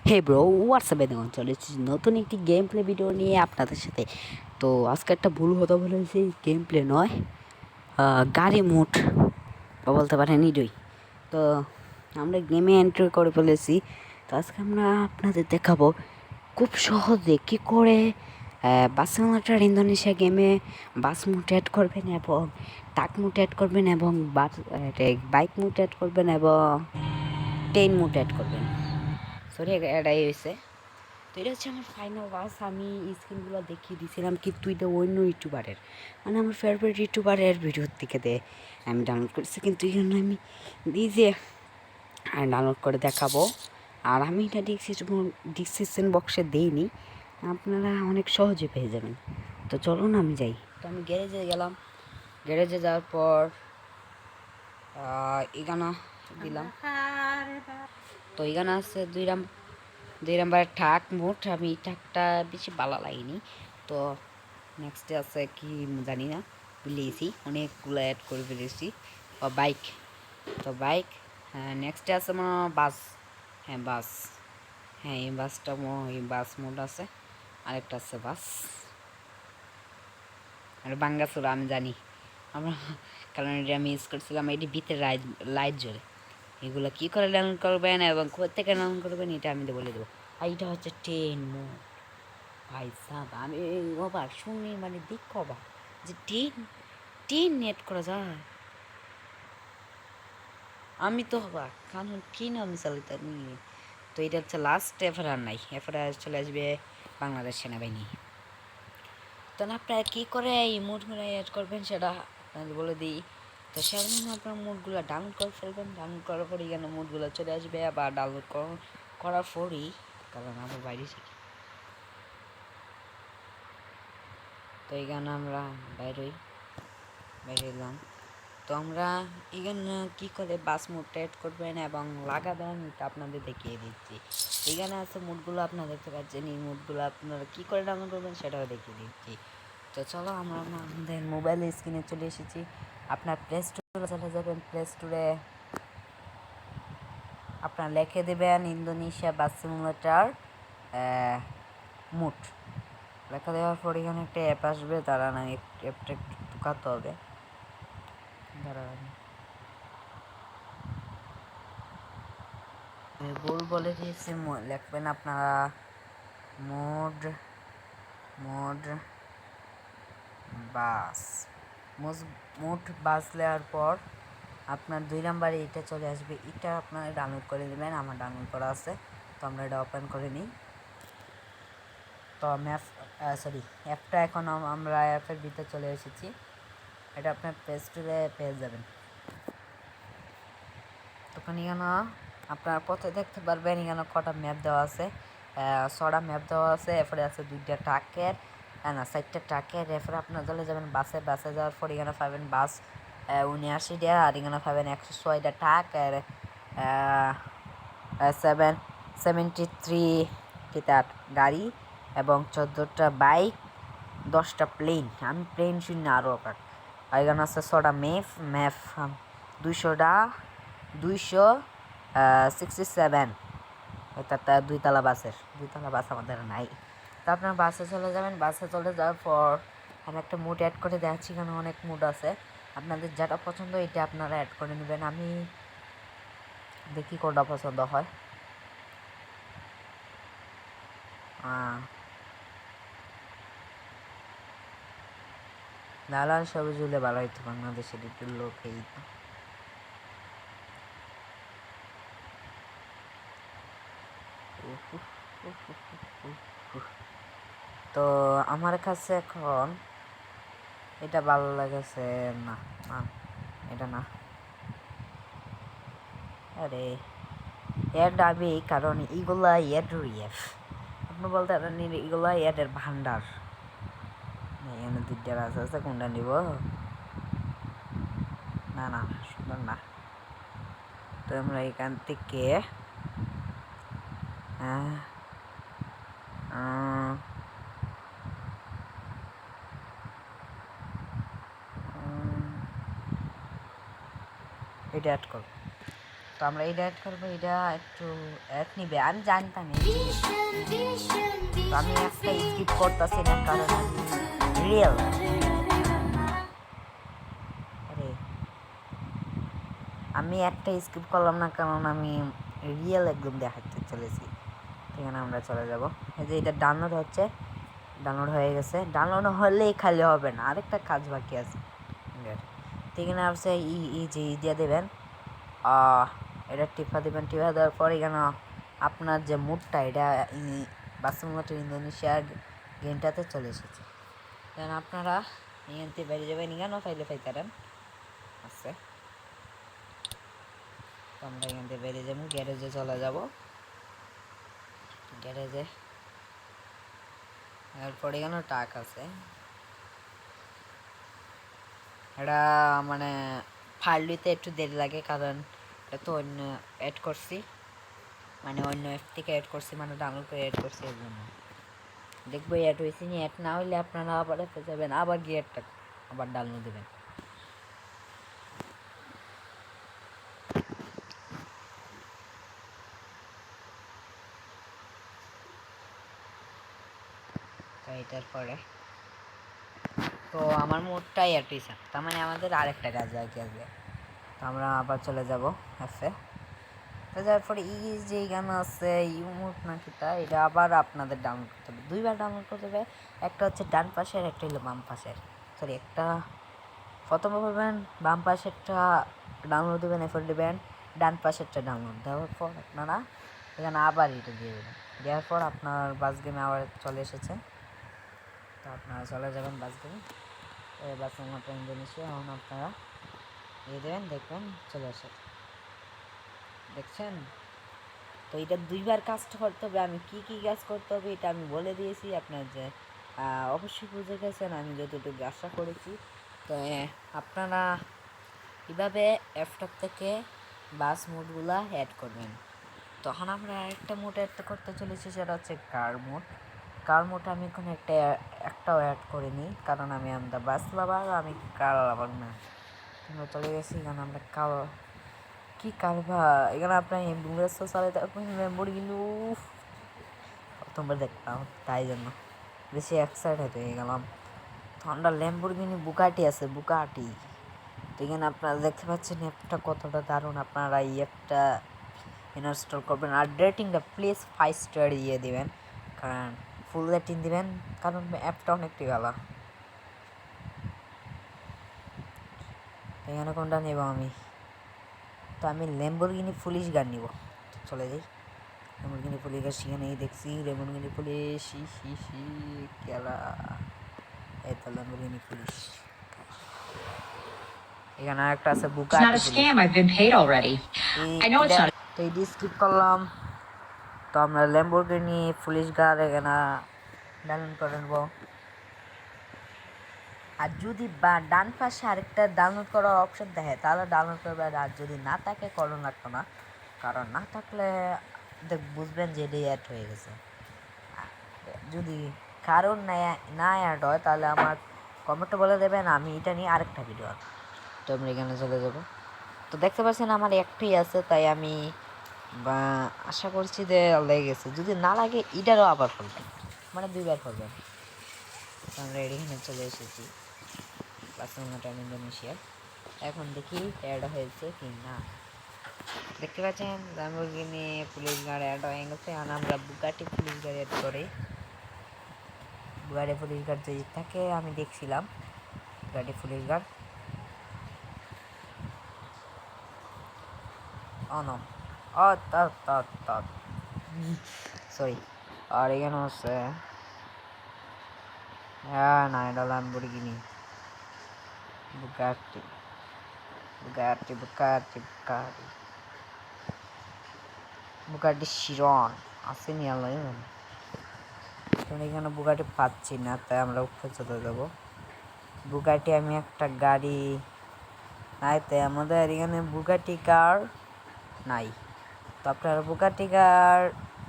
Hey bro, WhatsApp দেখুন চলে এসেছি নতুন একটি গেম প্লে ভিডিও নিয়ে আপনাদের সাথে। তো আজকে একটা ভুল হতে বলেছি, গেম প্লে নয়, গাড়ি মুট বা বলতে পারেন ইডই। তো আমরা গেমে এন্ট্রি করে ফেলেছি। তো আজকে আমরা আপনাদের দেখাবো খুব সহজে কী করে বাস সিমুলেটর ইন্দোনেশিয়া গেমে বাস মুট অ্যাড করবেন এবং ট্রাক মুট অ্যাড করবেন এবং বাইক মুট অ্যাড করবেন এবং ট্রেন মুট অ্যাড করবেন। সরি, এটাই হয়েছে। তো এটা হচ্ছে আমার ফাইনাল ওয়াচ। আমি স্ক্রিনগুলো দেখিয়ে দিয়েছিলাম, কিন্তু এটা অন্য ইউটিউবারের, মানে আমার ফেভারিট ইউটিউবারের ভিডিওর থেকে আমি ডাউনলোড করেছি, কিন্তু এই জন্য আমি নিজে ডাউনলোড করে দেখাবো। আর আমি এটা ডিসক্রিপশন বক্সে দিইনি, আপনারা অনেক সহজে পেয়ে যাবেন। তো চলুন আমি যাই। তো আমি গ্যারেজে গেলাম, গ্যারেজে যাওয়ার পর এখানে দিলাম। তো এখানে আছে দুই নাম্বারের ঠাক মোট। আমি ঠাকটা বেশি ভালো লাগেনি। তো নেক্সটে আছে কি জানি না, ভুলেছি, অনেকগুলো অ্যাড করে ফেলেছি। বাইক, তো বাইক। হ্যাঁ, নেক্সটে আছে মনে বাস। হ্যাঁ বাস, হ্যাঁ এই বাসটা এই বাস মোড আছে। আরেকটা আছে বাস আর বাঙ্গাসুরা, আমি জানি আমরা, কারণ এটা আমি ইউজ করছিলাম। এটি ভিতরে লাইট জ্বলে। এগুলো কী করে ডাউনলোড করবেন এবং কোথেকে ডাউনলোড করবেন এটা আমি বলে দেবো। আর এটা হচ্ছে ট্রেন মোড। ভাই সাব, আমি অবাক শুনি, মানে দিক অবাক যে ট্রেন নেট করা যায়। আমি তো অবাক, কারণ ট্রেন আমি চালিয়ে নিই। তো এটা হচ্ছে লাস্ট, এরপরে আর নাই, এরপরে চলে আসবে বাংলাদেশ সেনাবাহিনী। তো আপনারা কী করে এই মুডগুলো অ্যাড করবেন সেটা আপনাদের বলে দিই। তো সেরকম আপনার মুডগুলো ডাউনলোড করে ফেলবেন। ডাউনলোড করার পরে এখানে মুডগুলো চলে আসবে। আবার ডাউনলোড করার পরই, কারণ আমার বাইরে শিখি, তো এখানে আমরা বাইরে এলাম। তো আমরা এখানে কী করে বাস মোডটা অ্যাড করবেন এবং লাগাবেন এটা আপনাদের দেখিয়ে দিচ্ছি। এখানে আছে মোডগুলো, আপনারা দেখতে পাচ্ছেন। এই মোডগুলো আপনারা কী করে ডাউনলোড করবেন সেটাও দেখিয়ে দিচ্ছি। তো চলো আমরা আমাদের মোবাইলের স্ক্রিনে চলে এসেছি। আপনার প্লে স্টোরে চলে যাবেন। প্লে স্টোরে আপনার লিখে দেবেন ইন্দোনেশিয়া বাস সিমুলেটর মুড। লেখা দেওয়ার পর এখানে একটা অ্যাপ আসবে, তারা না অ্যাপটা একটু ঢুকাতে হবে। ভুল বলে দিয়েছি, লিখবেন আপনারা মোড মোড বাস মোট বাস নেওয়ার পর আপনার 2 নাম্বারে এটা চলে আসবে। এটা আপনারা ডাউনলোড করে নেবেন। আমার ডাউনলোড করা আছে, তো আমরা এটা ওপেন করে নিই। তো অ্যাপটা এখন আমরা অ্যাপের ভিতরে চলে এসেছি। এটা আপনার প্লে স্টোরে পেয়ে যাবেন। তখন এখানে আপনার পথে দেখতে পারবেন এখানে কটা ম্যাপ দেওয়া আছে, 6টা ম্যাপ দেওয়া আছে। এরপরে আছে 2টা ট্রাকের, না 4টা ট্রাকের। এরপরে আপনার চলে যাবেন বাসে যাওয়ার পর এখানে পাবেন বাস 79টা, আর এখানে পাবেন 106টা ট্রাক, আর 73 গাড়ি এবং 14টা বাইক, 10টা প্লেন। আমি প্লেন শুনি আরও অবাক। আর এখানে আছে 6টা ম্যাপ 267। এটা দুইতলা বাস আমাদের নাই। তো আপনার বাসে চলে যাবেন। বাসে চলে যাওয়ার পর আমি একটা মুড অ্যাড করে দেখাচ্ছি। এখানে অনেক মুড আছে, আপনাদের যেটা পছন্দ এটা আপনারা অ্যাড করে নেবেন। আমি দেখি কোনটা পছন্দ হয়। লাল সবুজ হলে ভালো হইতো, বাংলাদেশের একটু লোক এই তো আমার কাছে এখন এটা ভালো লাগেছে। না না, এটা না। আরে এর দাবি, কারণ এগুলা এর রিএফ, আপনি বলতে পারেন এগুলা এর ভান্ডার। এখানে 2টা রাস্তা আছে, কোনটা নিব? না না, সুন্দর না। তো আমরা এখান থেকে এটা অ্যাড করব। তো তো আমরা এটা অ্যাড করবো, এটা একটু অ্যাড নিবে, আমি জানতাম। তো আমি একটা স্কিপ করতেছি না কারণ আমি রিয়েল, আরে আমি একটা স্কিপ করলাম না কারণ আমি রিয়েল একদম দেখাতে চলেছি। এখানে আমরা চলে যাব, এই যে এটা ডাউনলোড হচ্ছে, ডাউনলোড হয়ে গেছে। ডাউনলোড হলেই খালি হবে না, আরেকটা কাজ বাকি আছে। তো এখানে আছে যে দিয়ে দেবেন, এটা টিপা দেবেন। টিপা দেওয়ার পর এখানে আপনার যে মুডটা, এটা বাস্তবতা ইন্দোনেশিয়ার গেমটাতে চলে এসেছে। কারণ আপনারা এখান থেকে বেরিয়ে যাবেন, এখানেও ফাইলে পাইতারেন আছে। তো আমরা এখান থেকে বেরিয়ে যাবো, গ্যারেজে চলে যাব। গ্যারেজে এরপরে এখানে টাক আছে, এটা মানে ফাইল দিতে একটু দেরি লাগে কারণ এটা তো অন্য অ্যাড করছি, মানে অন্য অ্যাপ থেকে অ্যাড করছি, মানে ডাউনলোড করে অ্যাড করছি। এর জন্য দেখবো অ্যাড হয়েছে নি। অ্যাড না হলে আপনারা আবার অ্যাপে যাবেন, আবার গিয়ে অ্যাডটা আবার ডাউনলোড দেবেন। তো এটার পরে তো আমার মোটটাই অ্যাড হয়েছে, তার মানে আমাদের আরেকটা কাজ বাকি আছে। তো আমরা আবার চলে যাব অ্যাপে। তো যাওয়ার পরে যে গান আছে ইউমোট নাকি, তা এটা আবার আপনাদের ডাউনলোড করতে হবে, দুইবার ডাউনলোড করতে হবে। একটা হচ্ছে ডান পাশের, একটা হলো বাম পাশের। সরি, একটা প্রথমে বলবেন বাম পাশেরটা ডাউনলোড দেবেন, এরপর দেবেন ডান পাশেরটা ডাউনলোড দেওয়ার পর আপনারা এখানে আবার এটা দিয়ে দেবেন। দেওয়ার পর আপনার বাস গেমে আবার চলে এসেছে। তো আপনারা চলে যাবেন বাস গেমে, বাস মতো ইন্দোনেশিয়া। এখন আপনারা দিয়ে দেবেন, দেখবেন চলে আসে, দেখছেন। তো এটা দুইবার কাজটা করতে হবে। আমি কি কি কাজ করতে হবে এটা আমি বলে দিয়েছি আপনার, যে অবশ্যই বুঝে গেছেন আমি যতটুকু আশা করেছি। তো আপনারা কীভাবে অ্যাপটপ থেকে বাস মোডগুলো অ্যাড করবেন। তখন আমরা একটা মোড অ্যাড করতে চলেছি, সেটা হচ্ছে কার মোড। কার মোড আমি এখন একটাও অ্যাড করিনি কারণ আমি আমরা বাস লাভার, আমি কার লাভার না। আমরা চলে গেছি এখানে, আমরা কার কি কারবা এখানে আপনার অ্যাম্বুলেন্সও চালাতে ল্যাম্বরগিনি প্রথমবার দেখলাম, তাই জন্য বেশি এক্সাইটেড হয়ে গেলাম। তো আমরা ল্যাম্বরগিনি বুকাটি আছে, বুকাটি। তো এখানে আপনারা দেখতে পাচ্ছেন অ্যাপটা কতটা দারুণ। আপনারা এই অ্যাপটা ইনস্টল করবেন আর রেটিংটা প্লিজ 5 স্টার দিয়ে দেবেন, কারণ ফুল রেটিং দিবেন কারণ অ্যাপটা অনেকটাই ভালো। এখানে কোনটা নেব আমি? তো আমি ল্যাম্বরগিনি পুলিশ গান নিব। চলে যাই ল্যাম্বরগিনি পুলিশ গান, সেখানেই দেখছি ল্যাম্বরগিনি পুলিশ খেলা। এই তো ল্যাম্বরগিনি পুলিশ। এখানে একটা আছে বুকাটি পুলিশ। তো এই স্কিপ করলাম। তো আমরা ল্যাম্বরগিনি পুলিশ গান এখানে ডাউনলোড করে নেব। আর যদি ডান পাশে আরেকটা ডাউনলোড করার অপশন দেখে তাহলে ডাউনলোড করবে, আর যদি না থাকে করণ লাগতো না, কারণ না থাকলে বুঝবেন যে এটাই অ্যাড হয়ে গেছে। যদি কারণ না অ্যাড হয় তাহলে আমার কমেন্টে বলে দেবেন, আমি এটা নিয়ে আরেকটা ভিডিও আনবো। তো আমরা এখানে চলে যাব। তো দেখতে পাচ্ছেন আমার একটাই আছে, তাই আমি আশা করছি যে লেগে গেছে। যদি না লাগে এটারও আবার করবেন, মানে দুইবার করবেন। তো আমরা এখানে চলে এসেছি বার্সেলোনা ইন্দোনেশিয়া। এখন দেখি অ্যাড হয়েছে কি না। দেখতে পাচ্ছেন ল্যাম্বরগিনি পুলিশ গাড়ি অ্যাড হয়ে গেছে। এখন আমরা বুগাটি পুলিশ গাড়ি অ্যাড করি। বুগাটি পুলিশ গাড়ি যদি থাকে, আমি দেখছিলাম বুগাটি পুলিশ গাড়ি নো সরি। আর এখানে হচ্ছে না, এটা Lamborghini Bugatti Bugatti Bugatti Bugatti Bugatti Chiron আসেনি আল্লাহ। এখানে বুগাটি পাচ্ছি না, তাই আমরা উপরে চলে যাবো। বুগাটি আমি একটা গাড়ি নাই, তাই আমাদের এখানে বুগাটি কার নাই। তো আপনারা বুগাটি কার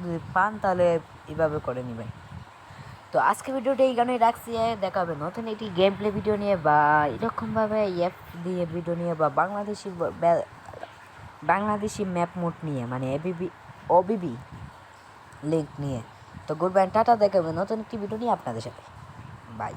যদি পান তাহলে এইভাবে করে নেবেন। তো আজকে ভিডিওটা এই গানে রাখছি, দেখা হবে নতুন একটি গেম প্লে ভিডিও নিয়ে, বা এরকমভাবে অ্যাপ দিয়ে ভিডিও নিয়ে, বা বাংলাদেশি বাংলাদেশি ম্যাপ মোড নিয়ে, মানে ওবিবি লিঙ্ক নিয়ে। তো গুড বাই, টাটা, দেখাবে নতুন একটি ভিডিও নিয়ে আপনাদের সাথে। বাই।